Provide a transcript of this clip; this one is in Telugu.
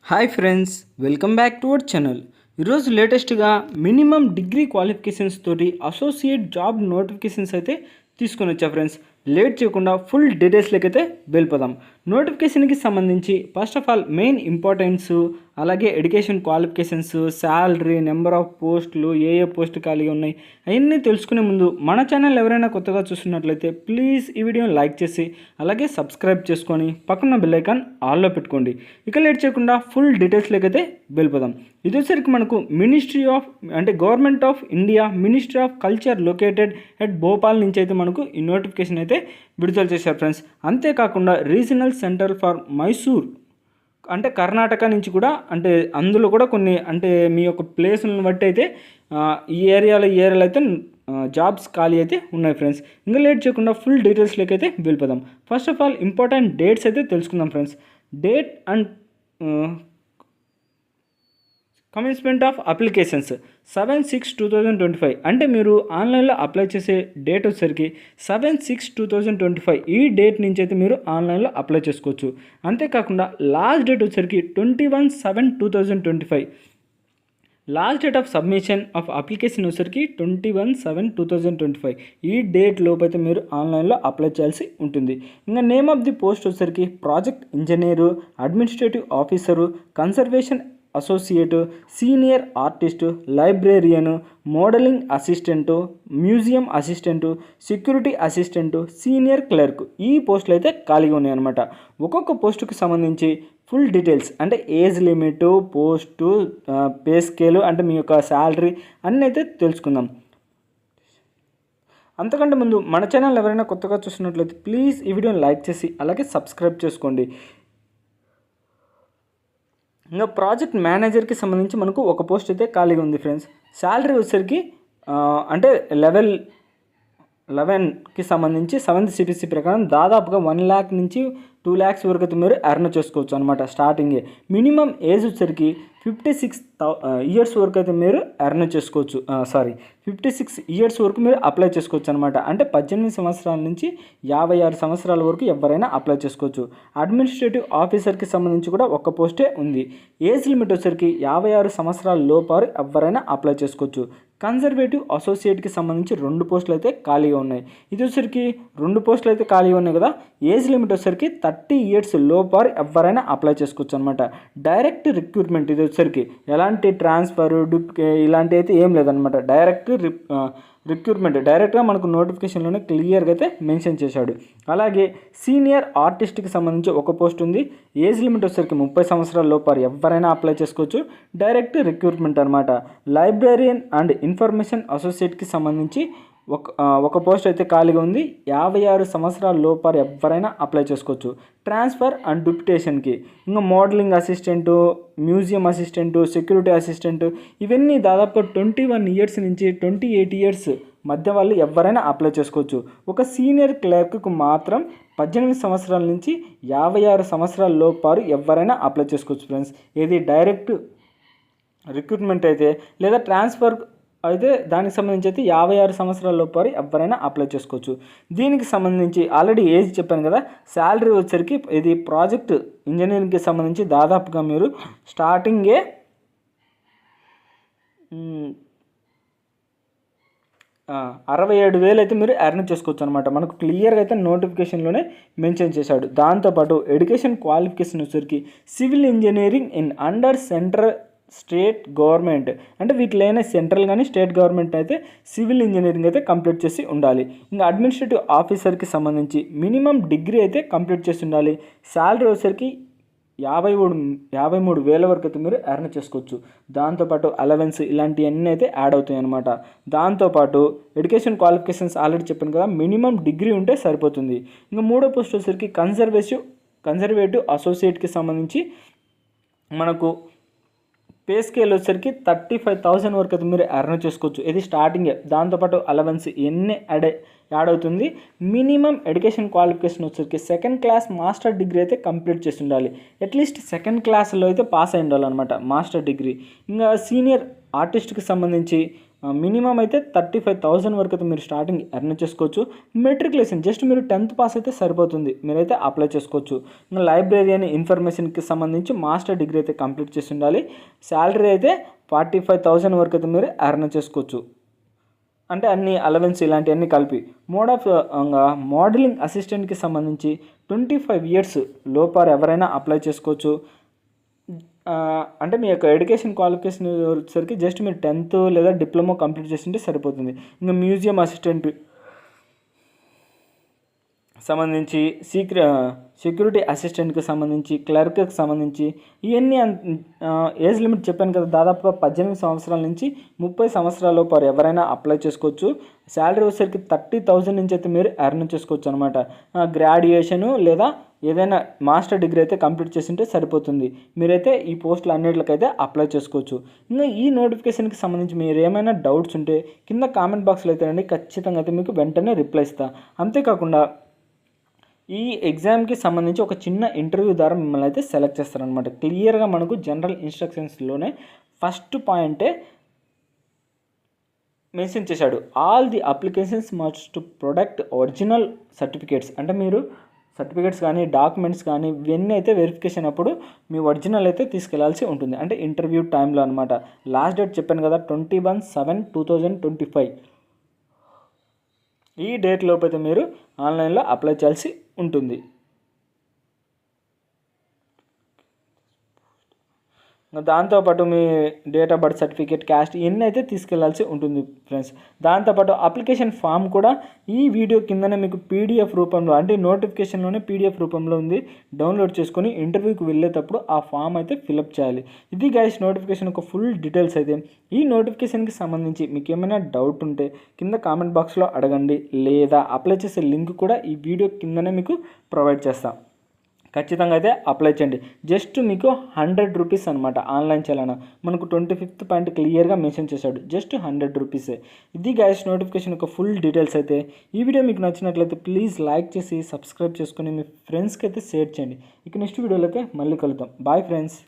Hi friends, welcome back to our channel. ఈరోజు లేటెస్ట్గా మినిమం డిగ్రీ క్వాలిఫికేషన్స్ తోటి అసోసియేట్ జాబ్ నోటిఫికేషన్స్ అయితే తీసుకొని వచ్చా ఫ్రెండ్స్. లేట్ చేయకుండా ఫుల్ డీటెయిల్స్లోకి అయితే వెళ్ళిపోదాం. నోటిఫికేషన్కి సంబంధించి first of all main importance, అలాగే education qualifications, salary, number of పోస్టులు, ఏ పోస్టు ఖాళీగా ఉన్నాయి అవన్నీ తెలుసుకునే ముందు మన ఛానల్ ఎవరైనా కొత్తగా చూస్తున్నట్లయితే ప్లీజ్ ఈ వీడియోని లైక్ చేసి అలాగే సబ్స్క్రైబ్ చేసుకొని పక్కన బెల్ ఐకాన్ ఆల్లో పెట్టుకోండి. ఇక లేట్ చేయకుండా ఫుల్ డీటెయిల్స్లోకి అయితే వెళ్ళిపోదాం. ఇదేసరికి మనకు government of India ministry of culture located at Bhopal నుంచి అయితే మనకు ఈ నోటిఫికేషన్ అయితే విడుదల చేశారు ఫ్రెండ్స్. అంతేకాకుండా రీజనల్ సెంటర్ ఫర్ మైసూర్ అంటే కర్ణాటక నుంచి కూడా, అంటే అందులో కూడా కొన్ని అంటే మీ యొక్క ప్లేస్లను బట్టి అయితే ఈ ఏరియాలో అయితే జాబ్స్ ఖాళీ అయితే ఉన్నాయి ఫ్రెండ్స్. ఇంకా లేట్ చేయకుండా ఫుల్ డీటెయిల్స్లోకి అయితే వెళ్ళిపోదాం. First of all important dates అయితే తెలుసుకుందాం friends. Date and commencement of applications 7/6/2025. అంటే మీరు ఆన్లైన్లో అప్లై చేసే డేట్ వచ్చేసరికి 7/6/2025 ఈ డేట్ నుంచి అయితే మీరు ఆన్లైన్లో అప్లై చేసుకోవచ్చు. అంతేకాకుండా లాస్ట్ డేట్ వచ్చేసరికి 21/7/2025. Last date of submission of application వచ్చేసరికి 21/7/2025. ఈ డేట్ లోపు అయితే మీరు ఆన్లైన్లో అప్లై చేయాల్సి ఉంటుంది. ఇంకా నేమ్ ఆఫ్ ది పోస్ట్ వచ్చేసరికి project engineer, administrative officer, conservation associate, senior artist, లైబ్రేరియను, modelling assistant, museum assistant, security assistant, senior clerk ఈ పోస్టులు అయితే ఖాళీగా ఉన్నాయన్నమాట. ఒక్కొక్క పోస్టుకు సంబంధించి ఫుల్ డీటెయిల్స్ అంటే age limit, post, pay scale, అంటే మీ యొక్క శాలరీ అన్నీ అయితే తెలుసుకుందాం. అంతకంటే ముందు మన ఛానల్ ఎవరైనా కొత్తగా చూస్తున్నట్లయితే ప్లీజ్ ఈ వీడియోని లైక్ చేసి అలాగే సబ్స్క్రైబ్ చేసుకోండి. ఇంకా ప్రాజెక్ట్ మేనేజర్కి సంబంధించి మనకు ఒక పోస్ట్ అయితే ఖాళీగా ఉంది ఫ్రెండ్స్. శాలరీ వచ్చేసరికి అంటే లెవెల్ 11కి సంబంధించి 7th CPC ప్రకారం దాదాపుగా 1 lakh నుంచి 2 lakhs వరకు అయితే మీరు ఎర్న్ చేసుకోవచ్చు అనమాట. స్టార్టింగే మినిమం ఏజ్ వచ్చేసరికి 56 ఇయర్స్ వరకు అయితే మీరు ఎర్న్ చేసుకోవచ్చు. 56 ఇయర్స్ వరకు మీరు అప్లై చేసుకోవచ్చు అనమాట. అంటే 18 సంవత్సరాల నుంచి 56 సంవత్సరాల వరకు ఎవరైనా అప్లై చేసుకోవచ్చు. అడ్మినిస్ట్రేటివ్ ఆఫీసర్కి సంబంధించి కూడా ఒక పోస్టే ఉంది. ఏజ్ లిమిట్ వచ్చేసరికి 56 సంవత్సరాల లోపారు ఎవరైనా అప్లై చేసుకోవచ్చు. కన్జర్వేటివ్ అసోసియేట్కి సంబంధించి 2 పోస్టులు అయితే ఖాళీగా ఉన్నాయి. ఇది వచ్చేసరికి 2 పోస్టులు అయితే ఖాళీగా ఉన్నాయి కదా. ఏజ్ లిమిట్ వచ్చేసరికి 30 ఇయర్స్ లోపారు ఎవరైనా అప్లై చేసుకోవచ్చు అనమాట. డైరెక్ట్ రిక్రూట్మెంట్ ఇది వచ్చేసరికి ఎలాంటి ట్రాన్స్ఫర్ ఇలాంటి అయితే ఏం లేదనమాట. డైరెక్ట్ రిక్రూట్మెంట్ డైరెక్ట్గా మనకు నోటిఫికేషన్లోనే క్లియర్గా అయితే మెన్షన్ చేశాడు. అలాగే సీనియర్ ఆర్టిస్ట్కి సంబంధించి ఒక పోస్ట్ ఉంది. ఏజ్ లిమిట్ వచ్చేసరికి 30 సంవత్సరాల లోపారు ఎవరైనా అప్లై చేసుకోవచ్చు. డైరెక్ట్ రిక్రూట్మెంట్ అనమాట. లైబ్రేరియన్ అండ్ ఇన్ఫర్మేషన్ అసోసియేట్కి సంబంధించి ఒక పోస్ట్ అయితే ఖాళీగా ఉంది. 56 సంవత్సరాల లోపారు ఎవరైనా అప్లై చేసుకోవచ్చు. ట్రాన్స్ఫర్ అండ్ డిప్యుటేషన్కి ఇంకా modelling assistant, museum assistant, security assistant ఇవన్నీ దాదాపు 21 ఇయర్స్ నుంచి 28 ఇయర్స్ మధ్య వాళ్ళు ఎవరైనా అప్లై చేసుకోవచ్చు. ఒక సీనియర్ క్లర్క్కు మాత్రం 18 సంవత్సరాల నుంచి 56 సంవత్సరాల లోపారు ఎవరైనా అప్లై చేసుకోవచ్చు ఫ్రెండ్స్. ఇది డైరెక్ట్ రిక్రూట్మెంట్ అయితే, లేదా ట్రాన్స్ఫర్ అయితే దానికి సంబంధించి అయితే 56 సంవత్సరాల లోపారు ఎవరైనా అప్లై చేసుకోవచ్చు. దీనికి సంబంధించి ఆల్రెడీ ఏజ్ చెప్పాను కదా. శాలరీ వచ్చేసరికి ఇది ప్రాజెక్ట్ ఇంజనీరింగ్కి సంబంధించి దాదాపుగా మీరు స్టార్టింగే 67,000 అయితే మీరు ఎర్న్ చేసుకోవచ్చు అనమాట. మనకు క్లియర్గా అయితే నోటిఫికేషన్లోనే మెన్షన్ చేశాడు. దాంతోపాటు ఎడ్యుకేషన్ క్వాలిఫికేషన్ వచ్చేసరికి civil engineering in under central state government, అంటే వీటిలోనే సెంట్రల్ కానీ స్టేట్ గవర్నమెంట్ అయితే సివిల్ ఇంజనీరింగ్ అయితే కంప్లీట్ చేసి ఉండాలి. ఇంకా అడ్మినిస్ట్రేటివ్ ఆఫీసర్కి సంబంధించి మినిమం డిగ్రీ అయితే కంప్లీట్ చేసి ఉండాలి. శాలరీ వచ్చేసరికి 53,000 వరకు అయితే మీరు ఎర్న్ చేసుకోవచ్చు. దాంతోపాటు అలవెన్స్ ఇలాంటివన్నీ అయితే యాడ్ అవుతాయి అనమాట. దాంతోపాటు ఎడ్యుకేషన్ క్వాలిఫికేషన్స్ ఆల్రెడీ చెప్పాను కదా, మినిమం డిగ్రీ ఉంటే సరిపోతుంది. ఇంకా మూడో పోస్ట్ వచ్చేసరికి కన్జర్వేటివ్ అసోసియేట్కి సంబంధించి మనకు పే స్కేల్ వచ్చేసరికి 35,000 వరకు అయితే మీరు ఎర్న్ చేసుకోవచ్చు. ఇది స్టార్టింగే. దాంతోపాటు అలవెన్స్ ఎన్ని యాడ్ అవుతుంది. మినిమం ఎడ్యుకేషన్ క్వాలిఫికేషన్ వచ్చేసరికి 2nd క్లాస్ మాస్టర్ డిగ్రీ అయితే కంప్లీట్ చేసి ఉండాలి. అట్లీస్ట్ 2nd క్లాస్లో అయితే పాస్ అయి ఉండాలన్నమాట మాస్టర్ డిగ్రీ. ఇంకా సీనియర్ ఆర్టిస్ట్కి సంబంధించి మినిమం అయితే 35,000 వరకు అయితే మీరు స్టార్టింగ్ ఎర్న్ చేసుకోవచ్చు. మెట్రికులేషన్ జస్ట్ మీరు 10th పాస్ అయితే సరిపోతుంది, మీరైతే అప్లై చేసుకోవచ్చు. ఇంకా లైబ్రరీ అని ఇన్ఫర్మేషన్కి సంబంధించి మాస్టర్ డిగ్రీ అయితే కంప్లీట్ చేసి ఉండాలి. శాలరీ అయితే 45,000 వరకు అయితే మీరు ఎర్న్ చేసుకోవచ్చు, అంటే అన్ని అలవెన్స్ ఇలాంటివన్నీ కలిపి. మోడలింగ్ అసిస్టెంట్కి సంబంధించి 25 ఇయర్స్ లోపారు ఎవరైనా అప్లై చేసుకోవచ్చు. అంటే మీ యొక్క ఎడ్యుకేషన్ క్వాలిఫికేషన్ వచ్చేసరికి జస్ట్ మీరు 10th లేదా డిప్లొమా కంప్లీట్ చేస్తుంటే సరిపోతుంది. ఇంకా మ్యూజియం అసిస్టెంట్ సంబంధించి సెక్యూరిటీ అసిస్టెంట్కి సంబంధించి, క్లర్క్కి సంబంధించి ఇవన్నీ ఏజ్ లిమిట్ చెప్పాను కదా, దాదాపుగా 18 సంవత్సరాల నుంచి 30 సంవత్సరాల లోపు ఎవరైనా అప్లై చేసుకోవచ్చు. శాలరీ వచ్చేసరికి 30,000 నుంచి అయితే మీరు ఎర్న్ చేసుకోవచ్చు అనమాట. గ్రాడ్యుయేషను లేదా ఏదైనా మాస్టర్ డిగ్రీ అయితే కంప్లీట్ చేసింటే సరిపోతుంది, మీరైతే ఈ పోస్టులు అన్నిటికైతే అప్లై చేసుకోవచ్చు. ఇంకా ఈ నోటిఫికేషన్కి సంబంధించి మీరు ఏమైనా డౌట్స్ ఉంటే కింద కామెంట్ బాక్స్లో అయితే అండి ఖచ్చితంగా అయితే మీకు వెంటనే రిప్లై ఇస్తా. అంతేకాకుండా ఈ ఎగ్జామ్కి సంబంధించి ఒక చిన్న ఇంటర్వ్యూ ద్వారా మిమ్మల్ని అయితే సెలెక్ట్ చేస్తారనమాట. క్లియర్గా మనకు జనరల్ ఇన్స్ట్రక్షన్స్లోనే ఫస్ట్ పాయింటే మెన్షన్ చేశాడు, all the applications must product original certificates. అంటే మీరు సర్టిఫికేట్స్ కానీ డాక్యుమెంట్స్ కానీ ఇవన్నీ అయితే వెరిఫికేషన్ అప్పుడు మీ ఒరిజినల్ అయితే తీసుకెళ్లాల్సి ఉంటుంది, అంటే ఇంటర్వ్యూ టైంలో అనమాట. లాస్ట్ డేట్ చెప్పాను కదా 21/7/2025. ఈ డేట్ లోపు అయితే మీరు ఆన్లైన్లో అప్లై చేయాల్సి ఉంటుంది. దాంతోపాటు మీ date of birth certificate, caste ఇవన్నీ అయితే తీసుకెళ్లాల్సి ఉంటుంది ఫ్రెండ్స్. దాంతోపాటు అప్లికేషన్ ఫామ్ కూడా ఈ వీడియో కిందనే మీకు పీడిఎఫ్ రూపంలో, అంటే నోటిఫికేషన్లోనే పీడిఎఫ్ రూపంలో ఉంది, డౌన్లోడ్ చేసుకొని ఇంటర్వ్యూకి వెళ్ళేటప్పుడు ఆ ఫామ్ అయితే ఫిలప్ చేయాలి. ఇది గైస్ నోటిఫికేషన్ ఒక ఫుల్ డీటెయిల్స్ అయితే. ఈ నోటిఫికేషన్కి సంబంధించి మీకు ఏమైనా డౌట్ ఉంటే కింద కామెంట్ బాక్స్లో అడగండి, లేదా అప్లై చేసే లింక్ కూడా ఈ వీడియో కిందనే మీకు ప్రొవైడ్ చేస్తాం. ఖచ్చితంగా అయితే అప్లై చేయండి. జస్ట్ మీకు 100 రూపీస్ అనమాట ఆన్లైన్ చేయాలన్నా. మనకు 25th పాయింట్ క్లియర్గా మెన్షన్ చేశాడు, జస్ట్ 100 రూపీసే. ఇది గైస్ నోటిఫికేషన్ యొక్క ఫుల్ డీటెయిల్స్ అయితే. ఈ వీడియో మీకు నచ్చినట్లయితే ప్లీజ్ లైక్ చేసి సబ్స్క్రైబ్ చేసుకొని మీ ఫ్రెండ్స్కి అయితే షేర్ చేయండి. ఇక నెక్స్ట్ వీడియోలో అయితే మళ్ళీ కలుద్దాం. Bye friends.